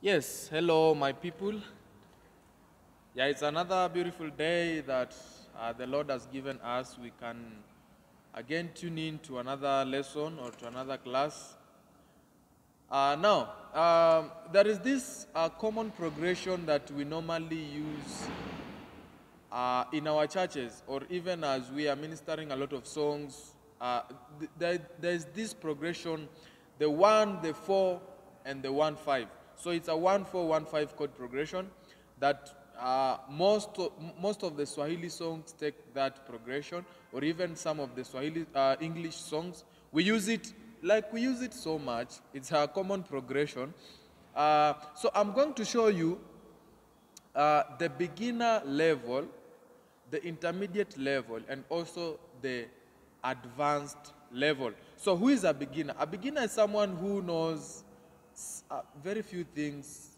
Yes, hello, my people. Yeah, it's another beautiful day that the Lord has given us. We can again tune in to another lesson or to another class. Now, there is this common progression that we normally use in our churches, or even as we are ministering a lot of songs. There's this progression, the 1, the 4, and the 1-5. So it's a 1-4-1-5 chord progression that most of the Swahili songs take that progression, or even some of the Swahili English songs. We use it so much. It's a common progression. So I'm going to show you the beginner level, the intermediate level, and also the advanced level. So who is a beginner? A beginner is someone who knows very few things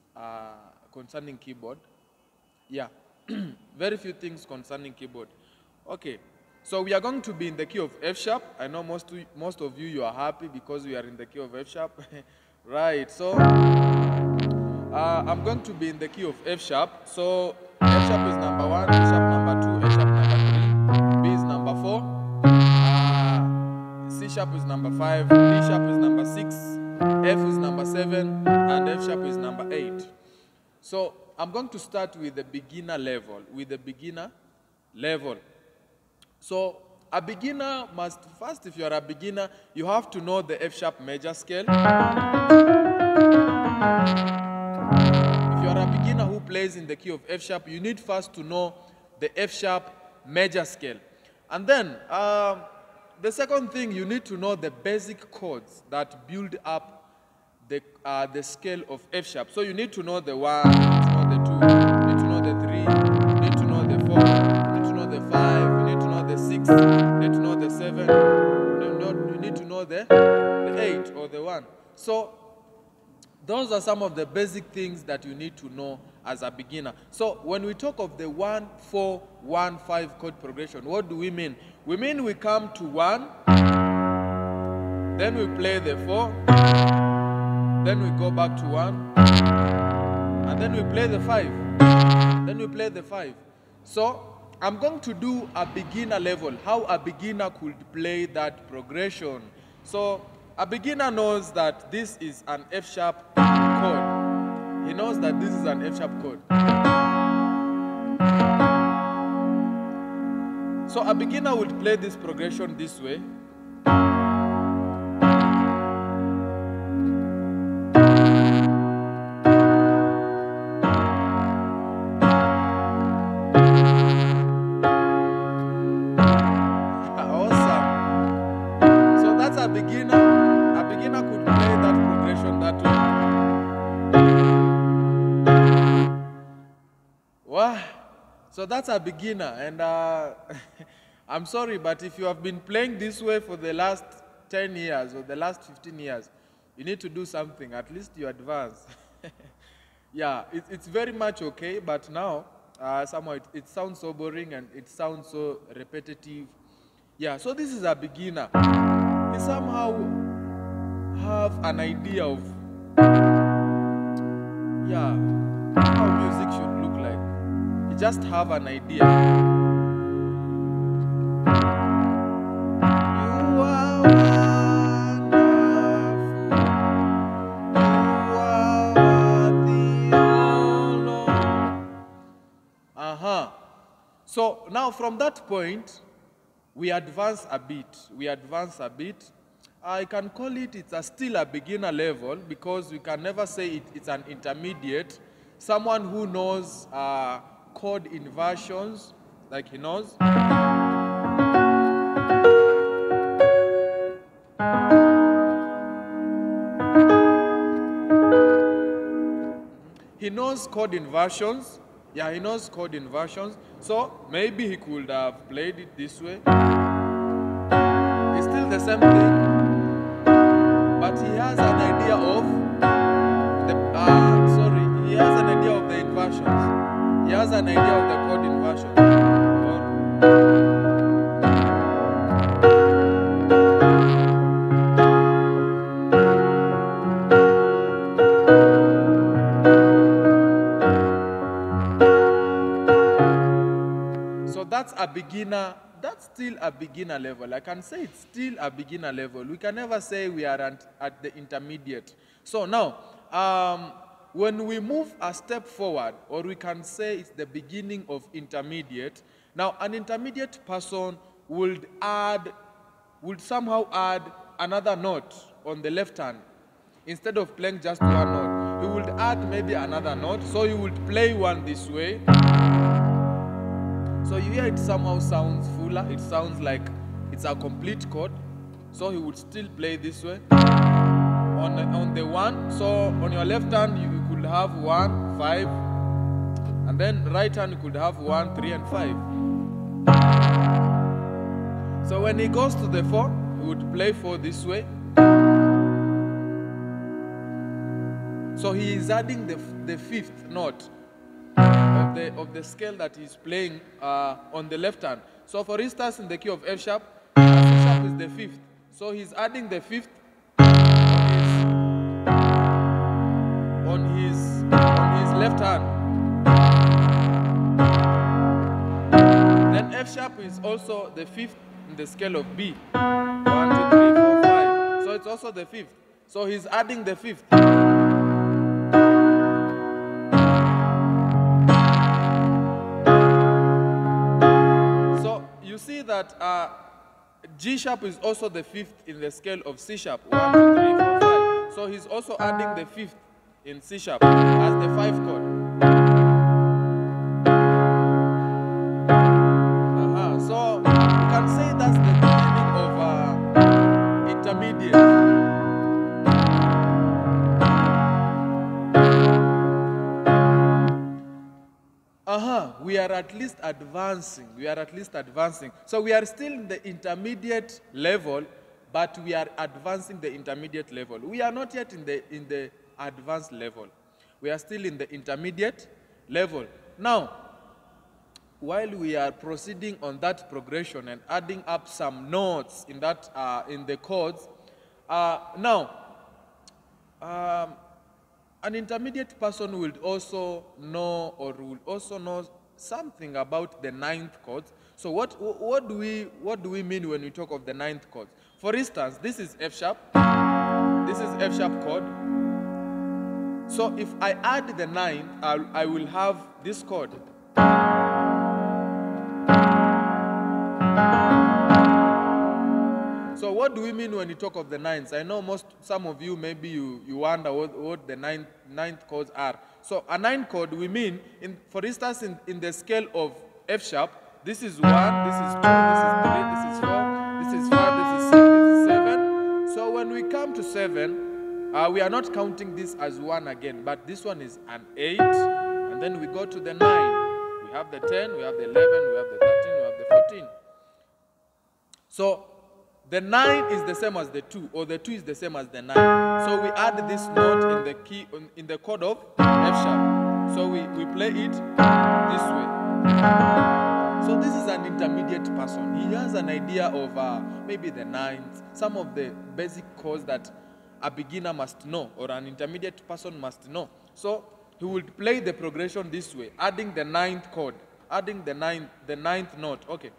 concerning keyboard. Yeah, very few things concerning keyboard. Okay, so we are going to be in the key of F sharp. I know most of you are happy because we are in the key of F sharp. Right, so I'm going to be in the key of F sharp. So F sharp is number 1, F sharp number 2, F sharp number 3, B is number 4, C sharp is number 5, D sharp is number 6, F is number 7, and F sharp is number 8. So I'm going to start with the beginner level. So a beginner must, first, if you are a beginner, you have to know the F sharp major scale. If you are a beginner who plays in the key of F sharp, you need first to know the F sharp major scale. And then the second thing, you need to know the basic chords that build up the scale of F sharp. So you need to know the 1, you need to know the 2, you need to know the 3, you need to know the 4, you need to know the 5, you need to know the 6, you need to know the 7, you need to know the 8 or the 1. So those are some of the basic things that you need to know as a beginner. So when we talk of the 1-4-1-5 chord progression, what do we mean? We mean we come to 1, then we play the 4, then we go back to 1, and then we play the 5. Then we play the 5. So I'm going to do a beginner level, how a beginner could play that progression. So a beginner knows that this is an F sharp chord. He knows that this is an F sharp chord. So a beginner would play this progression this way. A beginner could play that progression that way. Wow. So that's a beginner, and I'm sorry, but if you have been playing this way for the last 10 years or the last 15 years, you need to do something. At least you advance. Yeah, it's very much okay, but now somehow it sounds so boring and it sounds so repetitive. Yeah, so this is a beginner. He somehow have an idea of how music should look like. He just have an idea. You are wonderful. You are worthy, oh Lord. So now from that point, we advance a bit. I can call it's still a beginner level because we can never say it's an intermediate. Someone who knows chord inversions, like he knows. He knows chord inversions. Yeah, he knows chord inversions. So maybe he could have played it this way. It's still the same thing, but he has an idea of the inversions. He has an idea of the chord inversions. that's a beginner. That's still a beginner level. I can say it's still a beginner level. We can never say we are at the intermediate. So now, when we move a step forward, or we can say it's the beginning of intermediate, now an intermediate person would somehow add another note on the left hand. Instead of playing just one note, he would add maybe another note. So you would play one this way. So you hear it somehow sounds fuller. It sounds like it's a complete chord. So he would still play this way. On the one, so on your left hand you could have 1, 5, and then right hand you could have 1, 3, and 5. So when he goes to the 4, he would play 4 this way. So he is adding the fifth note of the scale that he's playing on the left hand. So for instance, in the key of F sharp, C sharp is the fifth. So he's adding the fifth on his left hand. Then F sharp is also the fifth in the scale of B. 1, 2, 3, 4, 5. So it's also the fifth. So he's adding the fifth. So you see that G sharp is also the fifth in the scale of C sharp. 1, 2, 3, 4, 5. So he's also adding the fifth in C sharp as the 5 chord. So you can say that's the beginning of intermediate. We are at least advancing. We are at least advancing. So we are still in the intermediate level, but we are advancing the intermediate level. We are not yet in the advanced level. We are still in the intermediate level. Now, while we are proceeding on that progression and adding up some notes in that in the chords, an intermediate person will also know, or will also know something about the ninth chord. So what do we mean when we talk of the ninth chord? For instance, this is F sharp. This is F sharp chord. So if I add the ninth, I will have this chord. So what do we mean when we talk of the ninths? I know some of you, maybe you wonder what the ninth chords are. So a ninth chord, we mean, for instance, in the scale of F sharp, this is 1, this is 2, this is 3, this is 4, this is 5, this is 6, this is 7. So when we come to 7, we are not counting this as 1 again, but this one is an 8, and then we go to the 9. We have the 10, we have the 11, we have the 13, we have the 14. So the 9 is the same as the 2, or the 2 is the same as the 9. So we add this note in the key, in the chord of F sharp. So we play it this way. So this is an intermediate person. He has an idea of maybe the ninth, some of the basic chords that a beginner must know, or an intermediate person must know. So he would play the progression this way, adding the ninth chord, adding the ninth note. Okay.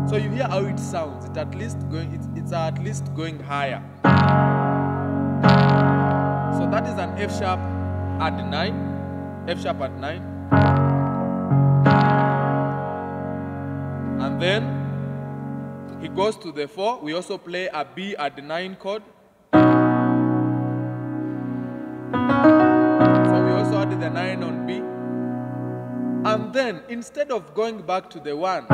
So you hear how it sounds. It's at least going higher. So that is an F sharp at 9. F sharp at 9. And then he goes to the 4. We also play a B at the 9 chord. So we also add the 9 on B. And then instead of going back to the 1,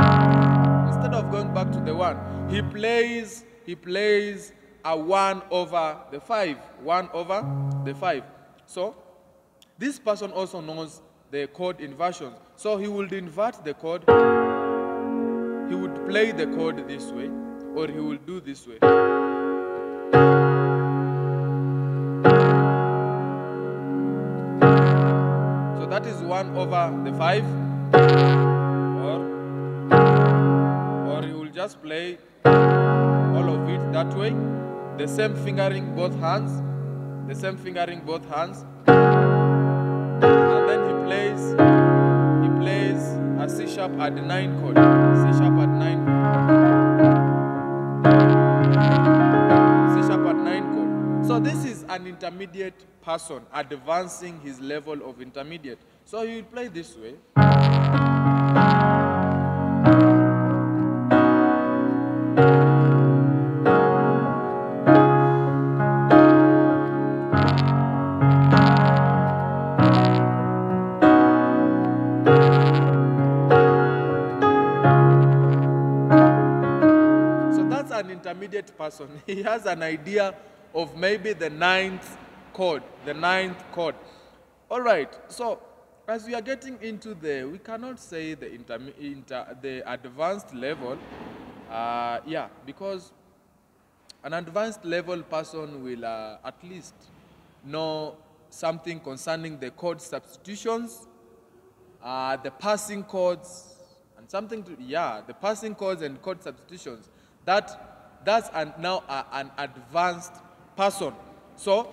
he plays a 1 over the 5. 1 over the 5. So this person also knows the chord inversions. So he would invert the chord. He would play the chord this way, or he will do this way. So that is 1 over the 5. Or he will just play all of it that way. The same fingering both hands. The same fingering both hands. And then he plays a a C sharp add 9 chord. C sharp add 9 chord. C sharp add 9 chord. So this is an intermediate person advancing his level of intermediate. So he will play this way. An intermediate person. He has an idea of maybe the ninth chord. All right. So as we are getting into we cannot say the advanced level. Because an advanced level person will at least know something concerning the chord substitutions, the passing chords, and the passing chords and chord substitutions. That's now an advanced person. So,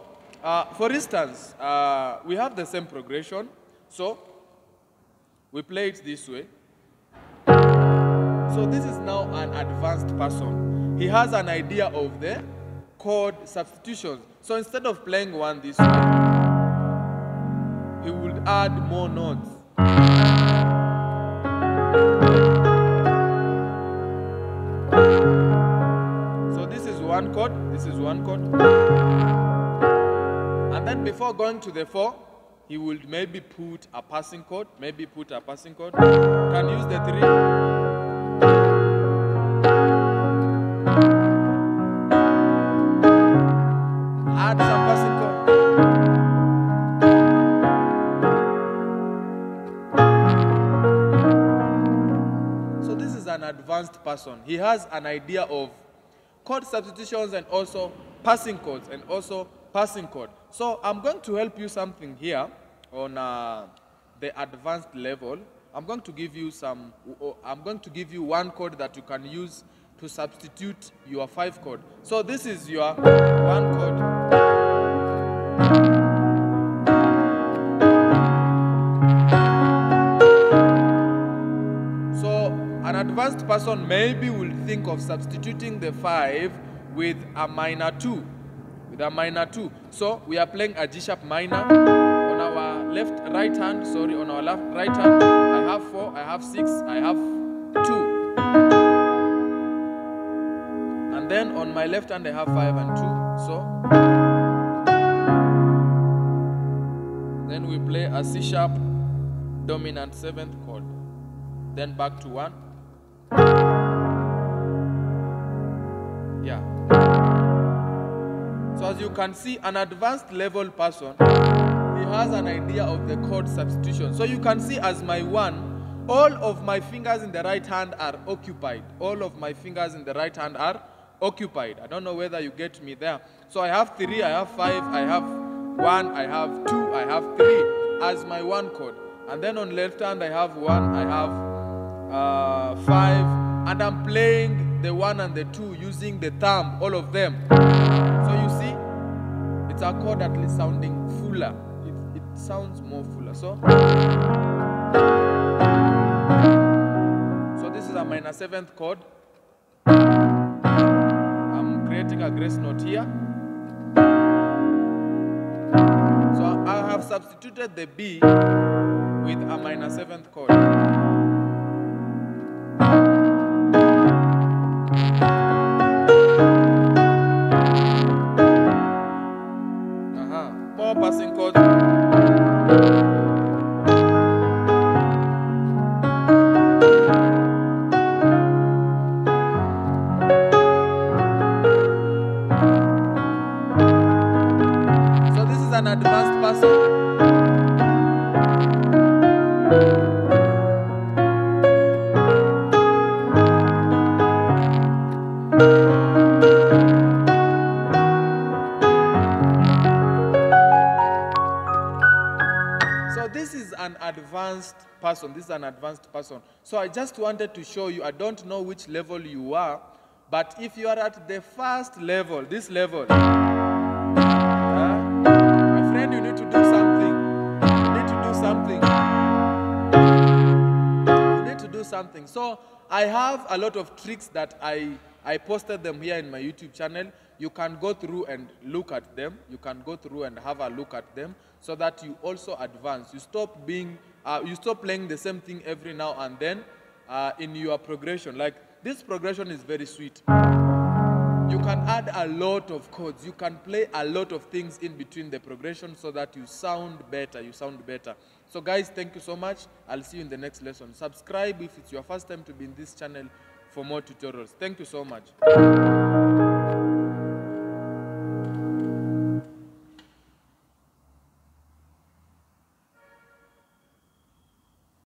for instance, we have the same progression. So, we play it this way. So, this is now an advanced person. He has an idea of the chord substitutions. So, instead of playing one this way, he would add more notes. One chord, this is one chord. And then before going to the 4, he will maybe put a passing chord, Can use the 3. Add some passing chord. So this is an advanced person. He has an idea of chord substitutions and also passing chords and also passing chord. So I'm going to help you something here on the advanced level. I'm going to give you one chord that you can use to substitute your 5 chord. So this is your 1 chord. An advanced person maybe will think of substituting the 5 with a minor 2. So we are playing a G sharp minor. On our right hand, I have 4, I have 6, I have 2. And then on my left hand I have 5 and 2. So then we play a C sharp dominant 7th chord. Then back to 1. So as you can see, an advanced level person, he has an idea of the chord substitution. So you can see as my 1, all of my fingers in the right hand are occupied. I don't know whether you get me there. So I have 3, I have 5, I have 1, I have 2, I have 3 as my 1 chord. And then on left hand I have 1, I have 5, and I'm playing the 1 and the 2 using the thumb, all of them. So you see, it's a chord at least sounding fuller. It sounds more fuller. So this is a minor 7th chord. I'm creating a grace note here. So I have substituted the B with a minor 7th chord. More passing chords. So this is an advanced person. This is an advanced person. So I just wanted to show you, I don't know which level you are, but if you are at the first level, this level, my friend, you need to do something. You need something. So I have a lot of tricks that I posted them here in my YouTube channel. You can go through and look at them. You can go through and have a look at them so that you also advance. You stop playing the same thing every now and then in your progression. Like this progression is very sweet. You can add a lot of chords. You can play a lot of things in between the progression so that you sound better. So guys, thank you so much. I'll see you in the next lesson. Subscribe if it's your first time to be in this channel for more tutorials. Thank you so much.